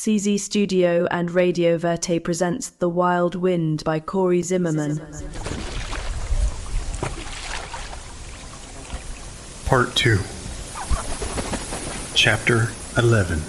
CZ Studio and Radio VÉRTÉ presents The Wild Wind by Cory Zimmerman. Part 2. Chapter 11.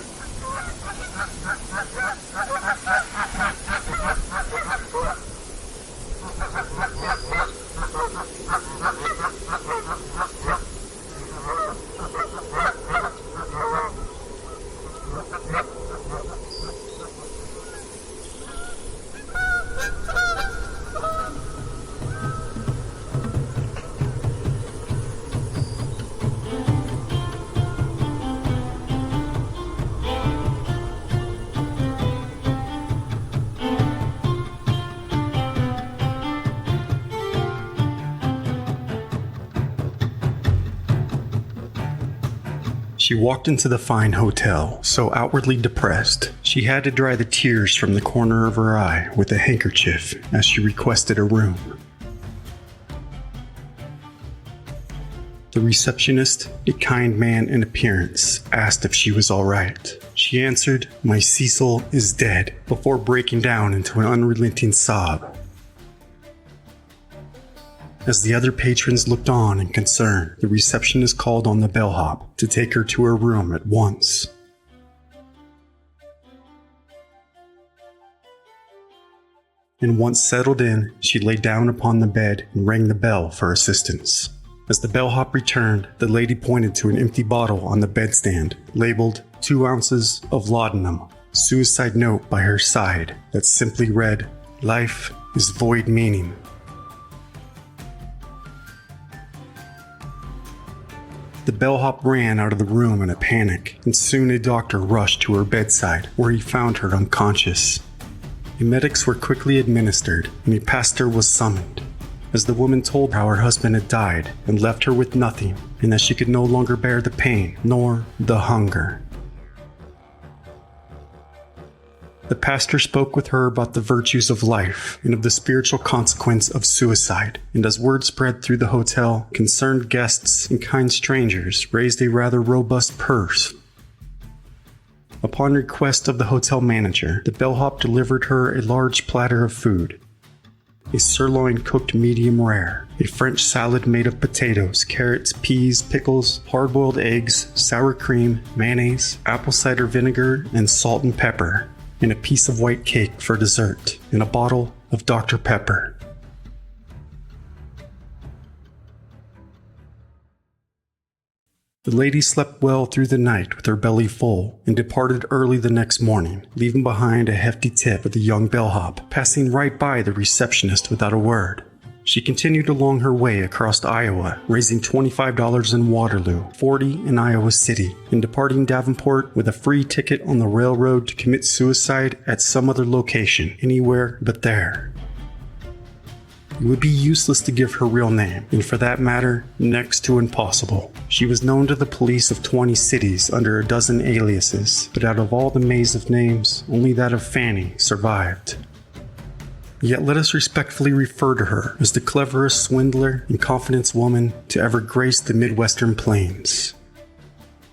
She walked into the fine hotel, so outwardly depressed, she had to dry the tears from the corner of her eye with a handkerchief as she requested a room. The receptionist, a kind man in appearance, asked if she was all right. She answered, "My Cecil is dead," before breaking down into an unrelenting sob. As the other patrons looked on in concern, the receptionist called on the bellhop to take her to her room at once. And once settled in, she lay down upon the bed and rang the bell for assistance. As the bellhop returned, the lady pointed to an empty bottle on the bedstand, labeled 2 ounces of laudanum, suicide note by her side that simply read, "Life is void meaning." The bellhop ran out of the room in a panic, and soon a doctor rushed to her bedside, where he found her unconscious. The medics were quickly administered, and a pastor was summoned, as the woman told how her husband had died and left her with nothing, and that she could no longer bear the pain nor the hunger. The pastor spoke with her about the virtues of life and of the spiritual consequence of suicide, and as word spread through the hotel, concerned guests and kind strangers raised a rather robust purse. Upon request of the hotel manager, the bellhop delivered her a large platter of food. A sirloin cooked medium rare, a French salad made of potatoes, carrots, peas, pickles, hard-boiled eggs, sour cream, mayonnaise, apple cider vinegar, and salt and pepper, and a piece of white cake for dessert, and a bottle of Dr. Pepper. The lady slept well through the night with her belly full, and departed early the next morning, leaving behind a hefty tip for the young bellhop, passing right by the receptionist without a word. She continued along her way across Iowa, raising $25 in Waterloo, $40 in Iowa City, and departing Davenport with a free ticket on the railroad to commit suicide at some other location, anywhere but there. It would be useless to give her real name, and for that matter, next to impossible. She was known to the police of 20 cities under a dozen aliases, but out of all the maze of names, only that of Fanny survived. Yet let us respectfully refer to her as the cleverest swindler and confidence woman to ever grace the Midwestern plains.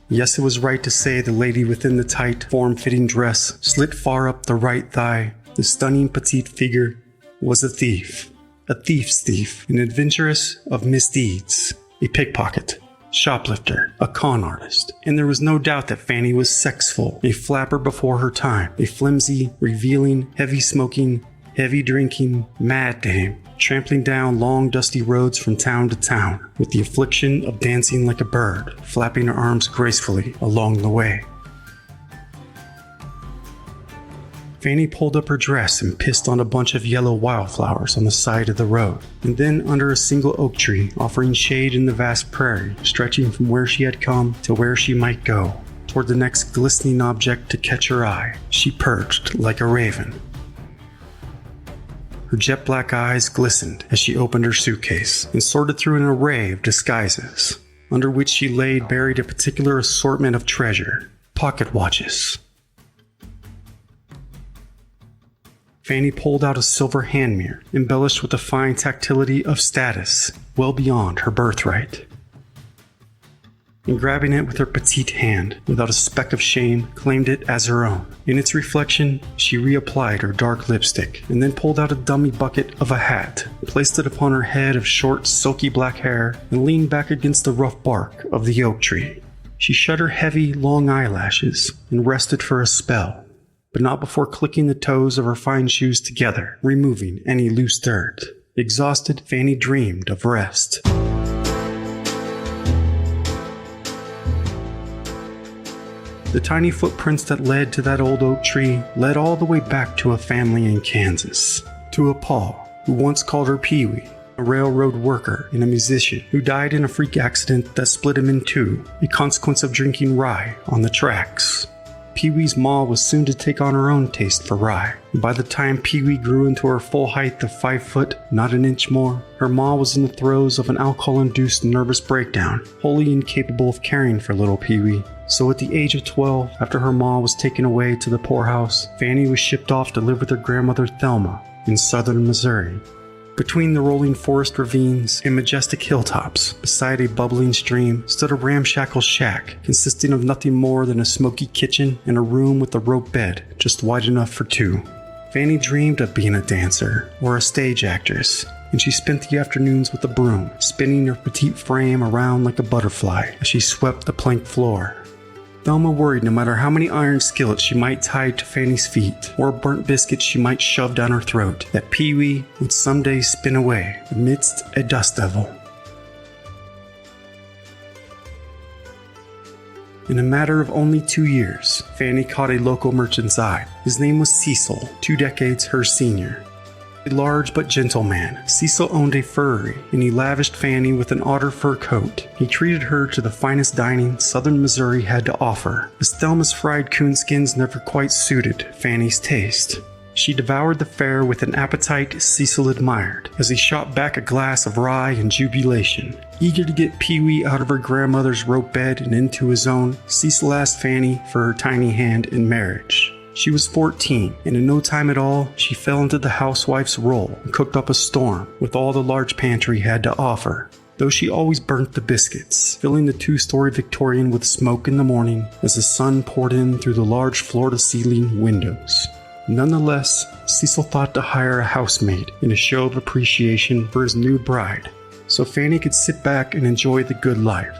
Yes, it was right to say the lady within the tight, form-fitting dress, slit far up the right thigh, the stunning petite figure, was a thief. A thief's thief, an adventuress of misdeeds, a pickpocket, shoplifter, a con artist. And there was no doubt that Fanny was sexful, a flapper before her time, a flimsy, revealing, heavy-smoking, heavy-drinking, mad dame, trampling down long dusty roads from town to town, with the affliction of dancing like a bird, flapping her arms gracefully along the way. Fanny pulled up her dress and pissed on a bunch of yellow wildflowers on the side of the road, and then under a single oak tree, offering shade in the vast prairie, stretching from where she had come to where she might go, toward the next glistening object to catch her eye, she perched like a raven. Her jet-black eyes glistened as she opened her suitcase and sorted through an array of disguises, under which she laid buried a particular assortment of treasure, pocket watches. Fanny pulled out a silver hand mirror, embellished with the fine tactility of status, well beyond her birthright. and grabbing it with her petite hand, without a speck of shame, claimed it as her own. In its reflection, she reapplied her dark lipstick, and then pulled out a dummy bucket of a hat, placed it upon her head of short, silky black hair, and leaned back against the rough bark of the oak tree. She shut her heavy, long eyelashes, and rested for a spell, but not before clicking the toes of her fine shoes together, removing any loose dirt. Exhausted, Fanny dreamed of rest. The tiny footprints that led to that old oak tree led all the way back to a family in Kansas, to a Pa, who once called her Pee-wee, a railroad worker and a musician who died in a freak accident that split him in two, a consequence of drinking rye on the tracks. Pee-wee's ma was soon to take on her own taste for rye. By the time Pee-wee grew into her full height of 5 foot, not an inch more, her ma was in the throes of an alcohol-induced nervous breakdown, wholly incapable of caring for little Pee-wee. So at the age of 12, after her ma was taken away to the poorhouse, Fanny was shipped off to live with her grandmother Thelma in southern Missouri. Between the rolling forest ravines and majestic hilltops, beside a bubbling stream, stood a ramshackle shack consisting of nothing more than a smoky kitchen and a room with a rope bed just wide enough for two. Fanny dreamed of being a dancer or a stage actress, and she spent the afternoons with a broom, spinning her petite frame around like a butterfly as she swept the plank floor. Thelma worried no matter how many iron skillets she might tie to Fanny's feet, or burnt biscuits she might shove down her throat, that Pee-wee would someday spin away amidst a dust devil. In a matter of only 2 years, Fanny caught a local merchant's eye. His name was Cecil, 2 decades her senior. A large but gentle man, Cecil owned a furry, and he lavished Fanny with an otter fur coat. He treated her to the finest dining southern Missouri had to offer, as Thelma's fried coonskins never quite suited Fanny's taste. She devoured the fare with an appetite Cecil admired, as he shot back a glass of rye in jubilation. Eager to get Pee-wee out of her grandmother's rope bed and into his own, Cecil asked Fanny for her tiny hand in marriage. She was 14, and in no time at all, she fell into the housewife's role and cooked up a storm with all the large pantry had to offer. Though she always burnt the biscuits, filling the 2-story Victorian with smoke in the morning as the sun poured in through the large floor-to-ceiling windows. Nonetheless, Cecil thought to hire a housemaid in a show of appreciation for his new bride, so Fanny could sit back and enjoy the good life.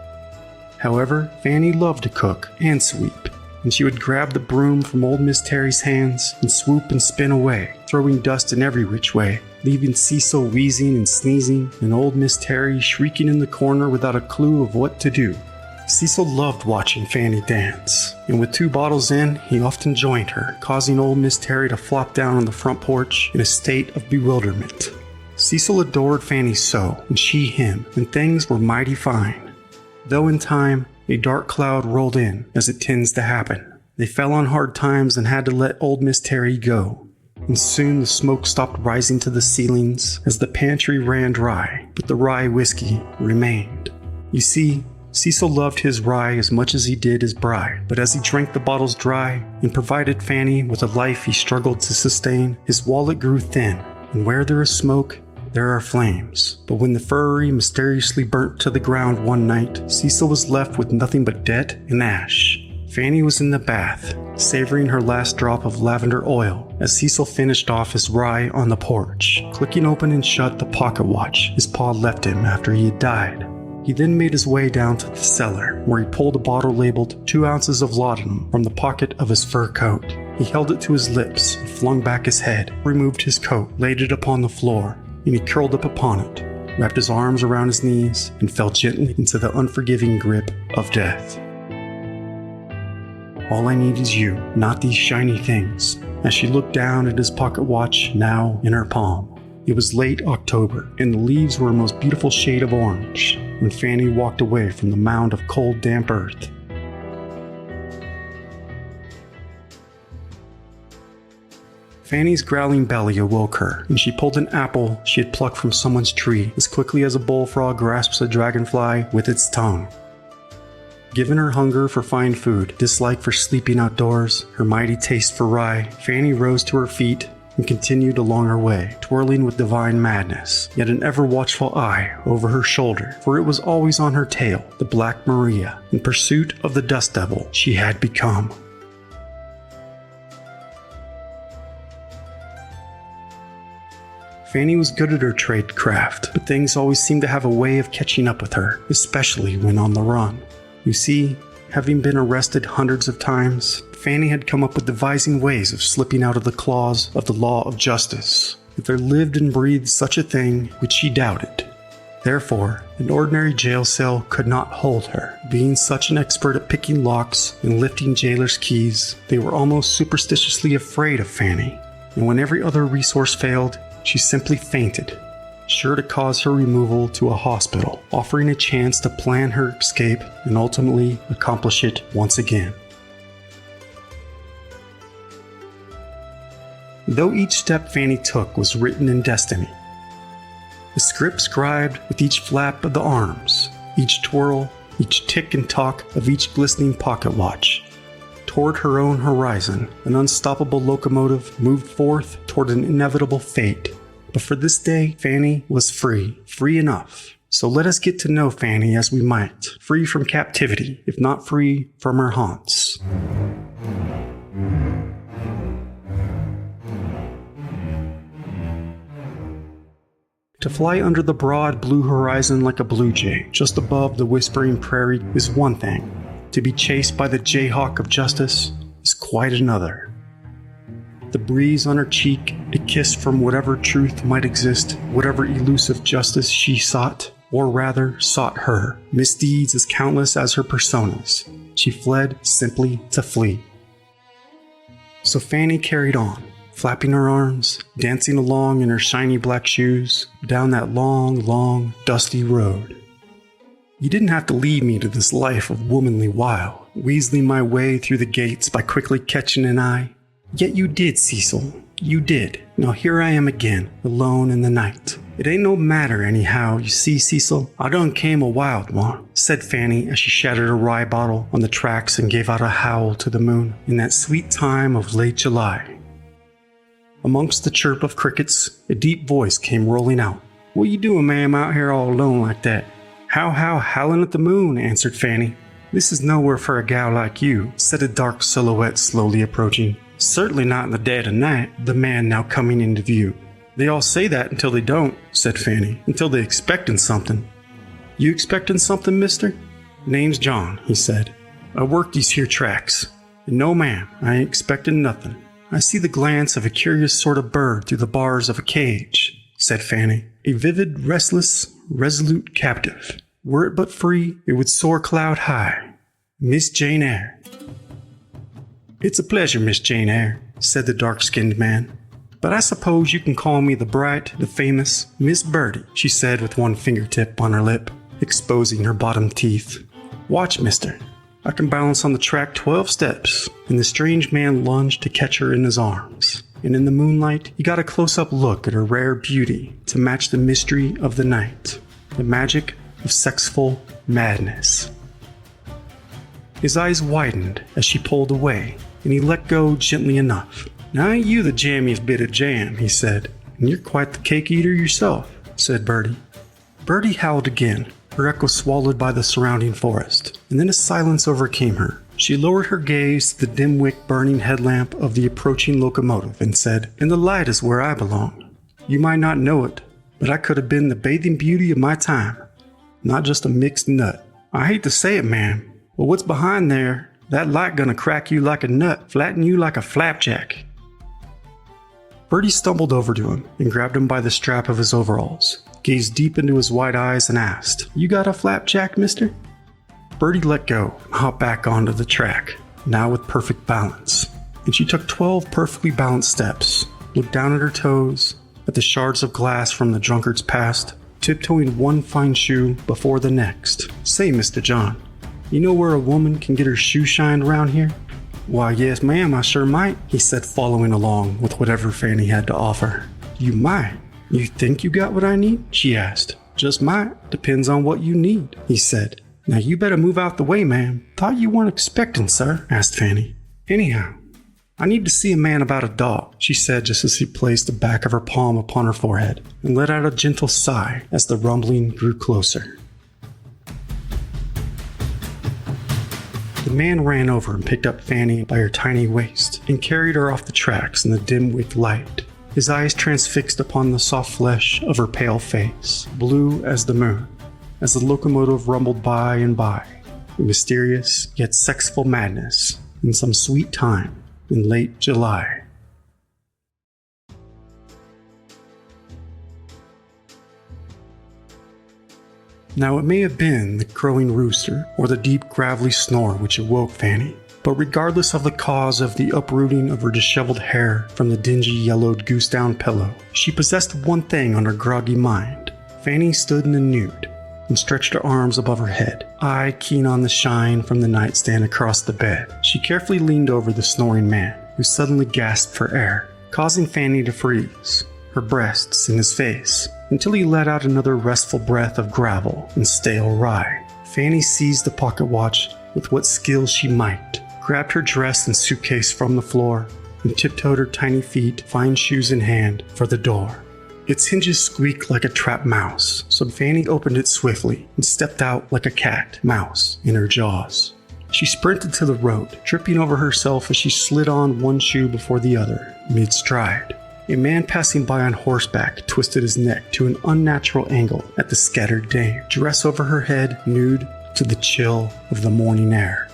However, Fanny loved to cook and sweep, and she would grab the broom from old Miss Terry's hands and swoop and spin away, throwing dust in every which way, leaving Cecil wheezing and sneezing, and old Miss Terry shrieking in the corner without a clue of what to do. Cecil loved watching Fanny dance, and with 2 bottles in, he often joined her, causing old Miss Terry to flop down on the front porch in a state of bewilderment. Cecil adored Fanny so, and she him, and things were mighty fine. Though in time, a dark cloud rolled in, as it tends to happen. They fell on hard times and had to let old Miss Terry go. And soon the smoke stopped rising to the ceilings as the pantry ran dry, but the rye whiskey remained. You see, Cecil loved his rye as much as he did his bride, but as he drank the bottles dry and provided Fanny with a life he struggled to sustain, his wallet grew thin, and where there is smoke, there are flames. But when the furry mysteriously burnt to the ground one night, Cecil was left with nothing but debt and ash. Fanny was in the bath, savoring her last drop of lavender oil, as Cecil finished off his rye on the porch, clicking open and shut the pocket watch his pa left him after he had died. He then made his way down to the cellar, where he pulled a bottle labeled 2 ounces of laudanum from the pocket of his fur coat. He held it to his lips and flung back his head, removed his coat, laid it upon the floor, and he curled up upon it, wrapped his arms around his knees, and fell gently into the unforgiving grip of death. All I need is you, not these shiny things, as she looked down at his pocket watch now in her palm. It was late October, and the leaves were a most beautiful shade of orange, when Fanny walked away from the mound of cold, damp earth. Fanny's growling belly awoke her, and she pulled an apple she had plucked from someone's tree as quickly as a bullfrog grasps a dragonfly with its tongue. Given her hunger for fine food, dislike for sleeping outdoors, her mighty taste for rye, Fanny rose to her feet and continued along her way, twirling with divine madness, yet an ever-watchful eye over her shoulder, for it was always on her tail, the Black Maria, in pursuit of the dust devil she had become. Fanny was good at her trade craft, but things always seemed to have a way of catching up with her, especially when on the run. You see, having been arrested hundreds of times, Fanny had come up with devising ways of slipping out of the claws of the law of justice. If there lived and breathed such a thing, which she doubted. Therefore, an ordinary jail cell could not hold her. Being such an expert at picking locks and lifting jailers' keys, they were almost superstitiously afraid of Fanny. And when every other resource failed, she simply fainted, sure to cause her removal to a hospital, offering a chance to plan her escape and ultimately accomplish it once again. Though each step Fanny took was written in destiny, the script scribed with each flap of the arms, each twirl, each tick and tock of each glistening pocket watch. Toward her own horizon, an unstoppable locomotive moved forth toward an inevitable fate. But for this day, Fanny was free enough. So let us get to know Fanny as we might, free from captivity, if not free from her haunts. To fly under the broad blue horizon like a blue jay, just above the whispering prairie, is one thing. To be chased by the jayhawk of justice is quite another. The breeze on her cheek, a kiss from whatever truth might exist, whatever elusive justice she sought, or rather sought her. Misdeeds as countless as her personas. She fled simply to flee. So Fanny carried on, flapping her arms, dancing along in her shiny black shoes, down that long, dusty road. You didn't have to lead me to this life of womanly wile, weaseling my way through the gates by quickly catching an eye. Yet you did, Cecil. You did. Now here I am again, alone in the night. It ain't no matter anyhow, you see, Cecil. I done came a wild one, said Fanny as she shattered a rye bottle on the tracks and gave out a howl to the moon in that sweet time of late July. Amongst the chirp of crickets, a deep voice came rolling out. What you doing, ma'am, out here all alone like that? How, howling at the moon, answered Fanny. This is nowhere for a gal like you, said a dark silhouette slowly approaching. Certainly not in the dead of night, the man now coming into view. They all say that until they don't, said Fanny, until they expectin' something. You expectin' something, mister? Name's John, he said. I work these here tracks. And no, ma'am, I ain't expectin' nothing. I see the glance of a curious sort of bird through the bars of a cage, said Fanny. A vivid, restless, resolute captive. Were it but free, it would soar cloud high. Miss Jane Eyre. It's a pleasure, Miss Jane Eyre, said the dark-skinned man. But I suppose you can call me the bright, the famous Miss Birdie, she said with one fingertip on her lip, exposing her bottom teeth. Watch, mister. I can balance on the track 12 steps, and the strange man lunged to catch her in his arms. And in the moonlight, he got a close-up look at her rare beauty to match the mystery of the night, the magic of sexful madness. His eyes widened as she pulled away, and he let go gently enough. Now ain't you the jammiest bit of jam, he said. And you're quite the cake eater yourself, said Birdie. Birdie howled again, her echo swallowed by the surrounding forest, and then a silence overcame her. She lowered her gaze to the dim wick burning headlamp of the approaching locomotive and said, "And the light is where I belong. You might not know it, but I could have been the bathing beauty of my time, not just a mixed nut. I hate to say it, ma'am, but what's behind there, that light gonna crack you like a nut, flatten you like a flapjack." Birdie stumbled over to him and grabbed him by the strap of his overalls, gazed deep into his wide eyes and asked, "You got a flapjack, mister?" Birdie let go and hopped back onto the track, now with perfect balance. And she took 12 perfectly balanced steps, looked down at her toes, at the shards of glass from the drunkard's past, tiptoeing one fine shoe before the next. "Say, Mr. John, you know where a woman can get her shoe shined around here?" "Why, yes, ma'am, I sure might," he said, following along with whatever Fanny had to offer. "You might? You think you got what I need?" she asked. "Just might. Depends on what you need," he said. "Now you better move out the way, ma'am." "Thought you weren't expecting, sir?" asked Fanny. "Anyhow, "I need to see a man about a dog," she said just as he placed the back of her palm upon her forehead and let out a gentle sigh as the rumbling grew closer. The man ran over and picked up Fanny by her tiny waist and carried her off the tracks in the dim wick light, his eyes transfixed upon the soft flesh of her pale face, blue as the moon, as the locomotive rumbled by and by, a mysterious yet sexful madness in some sweet time in late July. Now it may have been the crowing rooster or the deep gravelly snore which awoke Fanny, but regardless of the cause of the uprooting of her disheveled hair from the dingy yellowed goose-down pillow, she possessed one thing on her groggy mind. Fanny stood in the nude and stretched her arms above her head, eye keen on the shine from the nightstand across the bed. She carefully leaned over the snoring man, who suddenly gasped for air, causing Fanny to freeze, her breasts in his face, until he let out another restful breath of gravel and stale rye. Fanny seized the pocket watch with what skill she might, grabbed her dress and suitcase from the floor, and tiptoed her tiny feet, fine shoes in hand, for the door. Its hinges squeaked like a trapped mouse, so Fanny opened it swiftly and stepped out like a cat, mouse in her jaws. She sprinted to the road, tripping over herself as she slid on one shoe before the other, mid-stride. A man passing by on horseback twisted his neck to an unnatural angle at the scattered dame, dress over her head, nude to the chill of the morning air.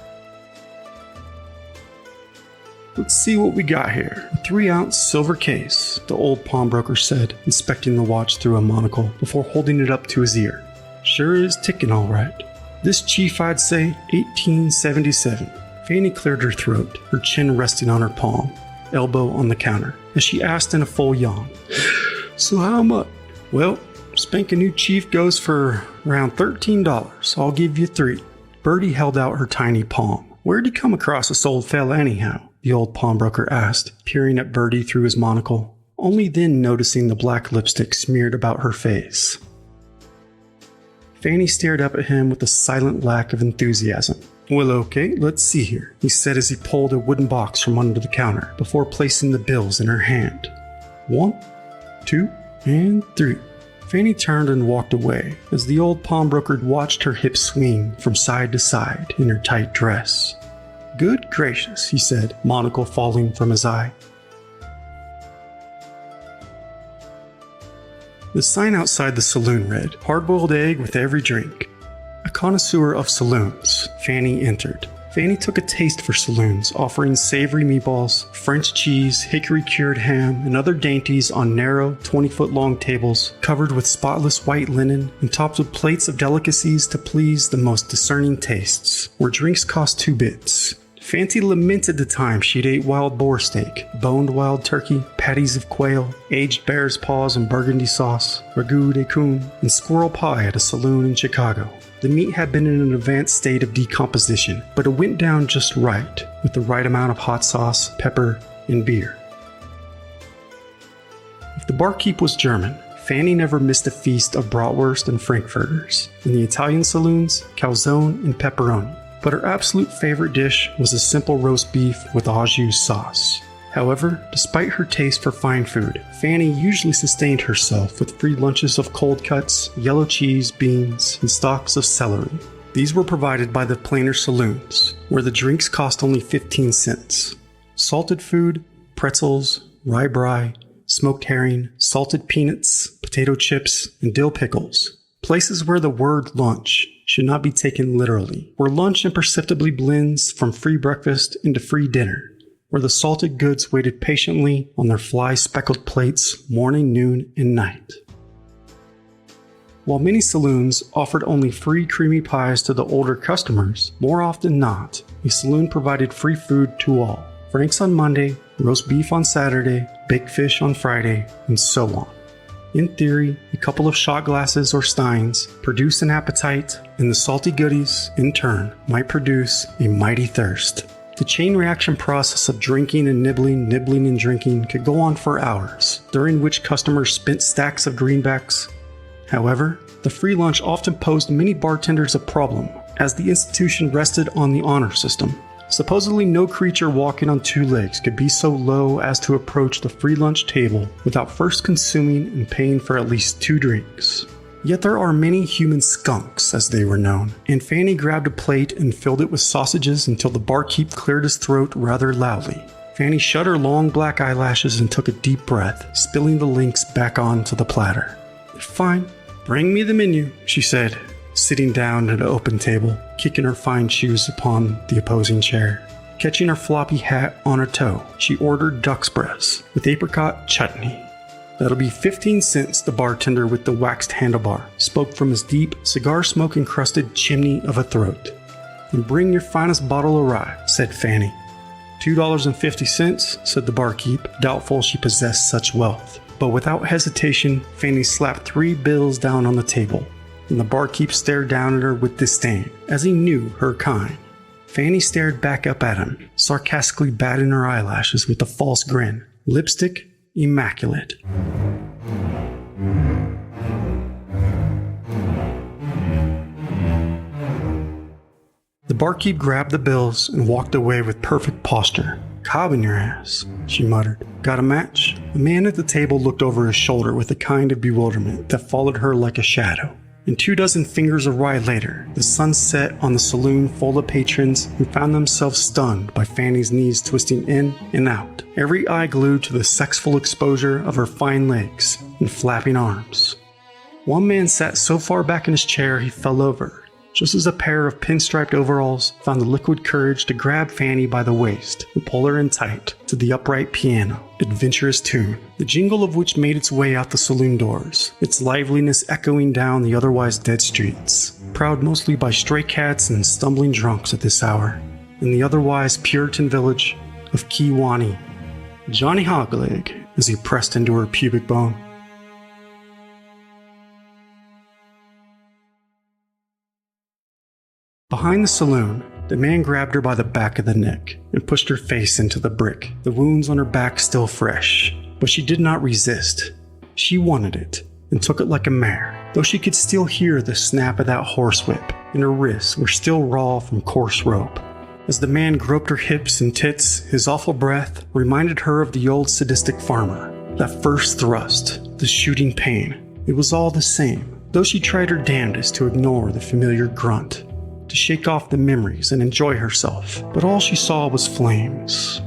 "Let's see what we got here. A 3-ounce silver case," the old pawnbroker said, inspecting the watch through a monocle before holding it up to his ear. "Sure is ticking all right. This chief, I'd say 1877. Fanny cleared her throat, her chin resting on her palm, elbow on the counter, as she asked in a full yawn, "So how much?" "Well, spanking new chief goes for around $13. I'll give you 3. Bertie held out her tiny palm. "Where'd you come across this old fella anyhow?" the old pawnbroker asked, peering at Bertie through his monocle, only then noticing the black lipstick smeared about her face. Fanny stared up at him with a silent lack of enthusiasm. "Well, okay, let's see here," he said as he pulled a wooden box from under the counter before placing the bills in her hand. 1, 2, and 3. Fanny turned and walked away as the old pawnbroker watched her hips swing from side to side in her tight dress. "Good gracious," he said, monocle falling from his eye. The sign outside the saloon read, "Hard-boiled egg with every drink." A connoisseur of saloons, Fanny entered. Fanny took a taste for saloons, offering savory meatballs, French cheese, hickory-cured ham, and other dainties on narrow, 20-foot-long tables covered with spotless white linen and topped with plates of delicacies to please the most discerning tastes, where drinks cost 2 bits. Fancy lamented the time she'd ate wild boar steak, boned wild turkey, patties of quail, aged bear's paws in burgundy sauce, ragout de coon, and squirrel pie at a saloon in Chicago. The meat had been in an advanced state of decomposition, but it went down just right, with the right amount of hot sauce, pepper, and beer. If the barkeep was German, Fanny never missed a feast of bratwurst and frankfurters. In the Italian saloons, calzone and pepperoni. But her absolute favorite dish was a simple roast beef with au jus sauce. However, despite her taste for fine food, Fanny usually sustained herself with free lunches of cold cuts, yellow cheese, beans, and stalks of celery. These were provided by the plainer saloons, where the drinks cost only 15 cents. Salted food, pretzels, rye brie, smoked herring, salted peanuts, potato chips, and dill pickles. Places where the word lunch should not be taken literally, where lunch imperceptibly blends from free breakfast into free dinner, where the salted goods waited patiently on their fly-speckled plates morning, noon, and night. While many saloons offered only free creamy pies to the older customers, more often not, a saloon provided free food to all. Franks on Monday, roast beef on Saturday, baked fish on Friday, and so on. In theory, a couple of shot glasses or steins produce an appetite, and the salty goodies, in turn, might produce a mighty thirst. The chain reaction process of drinking and nibbling and drinking could go on for hours, during which customers spent stacks of greenbacks. However, the free lunch often posed many bartenders a problem, as the institution rested on the honor system. Supposedly no creature walking on two legs could be so low as to approach the free lunch table without first consuming and paying for at least 2 drinks. Yet there are many human skunks, as they were known, and Fanny grabbed a plate and filled it with sausages until the barkeep cleared his throat rather loudly. Fanny shut her long black eyelashes and took a deep breath, spilling the links back onto the platter. "Fine, bring me the menu," she said, sitting down at an open table, kicking her fine shoes upon the opposing chair. Catching her floppy hat on her toe, she ordered duck's breast with apricot chutney. "That'll be 15 cents, the bartender with the waxed handlebar spoke from his deep, cigar smoke-encrusted chimney of a throat. "And bring your finest bottle of rye," said Fanny. $2.50, said the barkeep, doubtful she possessed such wealth. But without hesitation, Fanny slapped 3 bills down on the table, and the barkeep stared down at her with disdain, as he knew her kind. Fanny stared back up at him, sarcastically batting her eyelashes with a false grin. Lipstick immaculate. The barkeep grabbed the bills and walked away with perfect posture. "Cob in your ass," she muttered. "Got a match?" The man at the table looked over his shoulder with a kind of bewilderment that followed her like a shadow. And 24 fingers of rye later, the sun set on the saloon full of patrons who found themselves stunned by Fanny's knees twisting in and out, every eye glued to the sexful exposure of her fine legs and flapping arms. One man sat so far back in his chair he fell over, just as a pair of pinstriped overalls found the liquid courage to grab Fanny by the waist and pull her in tight to the upright piano, adventurous tune, the jingle of which made its way out the saloon doors, its liveliness echoing down the otherwise dead streets, prowled mostly by stray cats and stumbling drunks at this hour, in the otherwise Puritan village of Kewanee. Johnny Hogleg, as he pressed into her pubic bone. Behind the saloon, the man grabbed her by the back of the neck and pushed her face into the brick, the wounds on her back still fresh. But she did not resist. She wanted it, and took it like a mare, though she could still hear the snap of that horsewhip, and her wrists were still raw from coarse rope. As the man groped her hips and tits, his awful breath reminded her of the old sadistic farmer. That first thrust, the shooting pain, it was all the same, though she tried her damnedest to ignore the familiar grunt, to shake off the memories and enjoy herself, but all she saw was flames.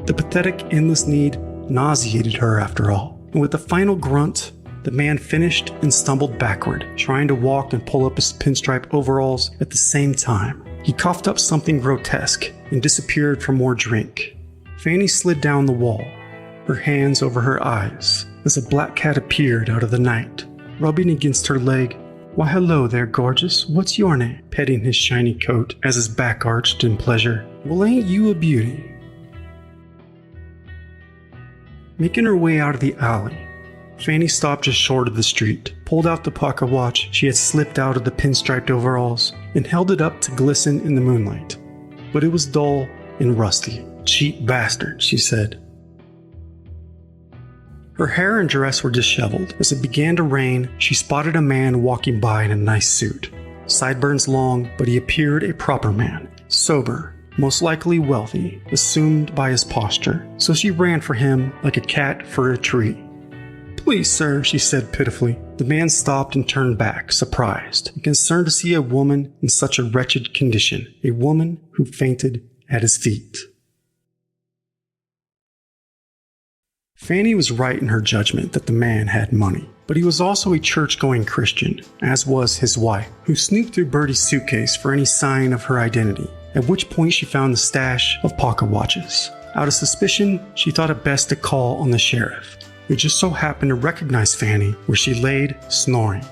The pathetic, endless need nauseated her after all, and with a final grunt, the man finished and stumbled backward, trying to walk and pull up his pinstripe overalls at the same time. He coughed up something grotesque and disappeared for more drink. Fanny slid down the wall, her hands over her eyes, as a black cat appeared out of the night, rubbing against her leg. "Why, hello there, gorgeous. What's your name?" petting his shiny coat as his back arched in pleasure. "Well, ain't you a beauty?" Making her way out of the alley, Fanny stopped just short of the street, pulled out the pocket watch she had slipped out of the pinstriped overalls, and held it up to glisten in the moonlight. But it was dull and rusty. "Cheap bastard," she said. Her hair and dress were disheveled. As it began to rain, she spotted a man walking by in a nice suit. Sideburns long, but he appeared a proper man, sober, most likely wealthy, assumed by his posture, so she ran for him like a cat for a tree. "Please, sir," she said pitifully. The man stopped and turned back, surprised and concerned to see a woman in such a wretched condition, a woman who fainted at his feet. Fanny was right in her judgment that the man had money, but he was also a church-going Christian, as was his wife, who snooped through Bertie's suitcase for any sign of her identity, at which point she found the stash of pocket watches. Out of suspicion, she thought it best to call on the sheriff, who just so happened to recognize Fanny where she laid snoring.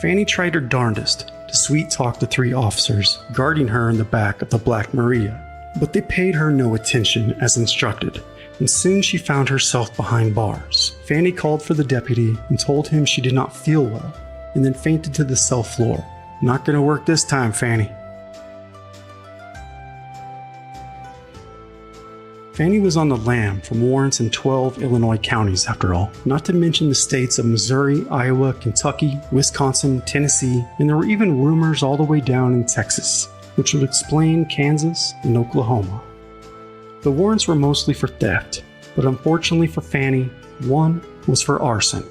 Fanny tried her darndest to sweet-talk the 3 officers guarding her in the back of the Black Maria, but they paid her no attention as instructed, and soon she found herself behind bars. Fanny called for the deputy and told him she did not feel well, and then fainted to the cell floor. "Not gonna work this time, Fanny." Fanny was on the lam from warrants in 12 Illinois counties, after all, not to mention the states of Missouri, Iowa, Kentucky, Wisconsin, Tennessee, and there were even rumors all the way down in Texas, which would explain Kansas and Oklahoma. The warrants were mostly for theft, but unfortunately for Fanny, one was for arson.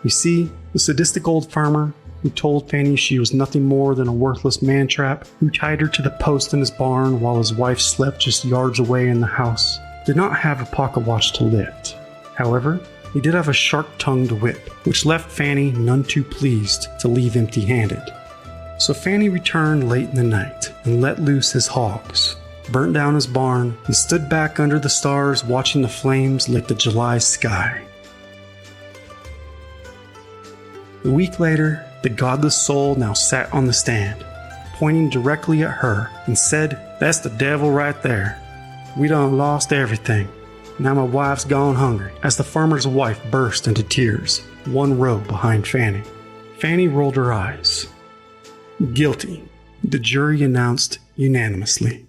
You see, the sadistic old farmer who told Fanny she was nothing more than a worthless man-trap, who tied her to the post in his barn while his wife slept just yards away in the house, did not have a pocket watch to lift. However, he did have a sharp-tongued whip, which left Fanny none too pleased to leave empty-handed. So Fanny returned late in the night and let loose his hogs, burnt down his barn, and stood back under the stars watching the flames lick the July sky. A week later, the godless soul now sat on the stand, pointing directly at her, and said, "That's the devil right there. We done lost everything. Now my wife's gone hungry," as the farmer's wife burst into tears, one row behind Fanny. Fanny rolled her eyes. "Guilty," the jury announced unanimously.